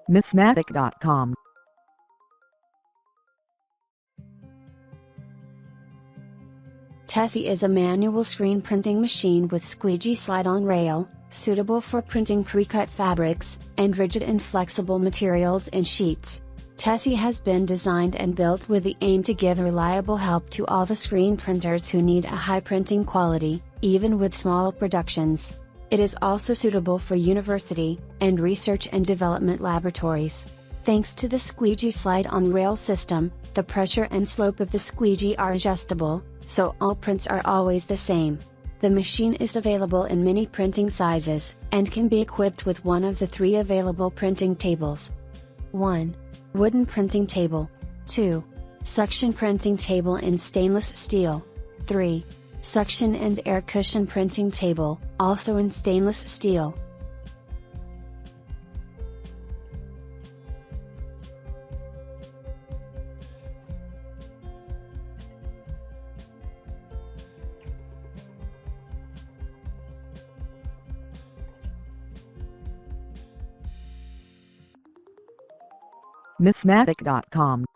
Mismatic.com. TESSI is a manual screen printing machine with Squeegee Slide on rail, suitable for printing pre-cut fabrics, and rigid and flexible materials and sheets. TESSI has been designed and built with the aim to give reliable help to all the screen printers who need a high printing quality, even with small productions. It is also suitable for university, and research and development laboratories. Thanks to the Squeegee Slide on rail system, the pressure and slope of the squeegee are adjustable, so all prints are always the same. The machine is available in many printing sizes, and can be equipped with one of the 3 available printing tables. 1. Wooden printing table. 2. Suction printing table in stainless steel. 3. Suction and air cushion printing table, also in stainless steel. Mismatic.com.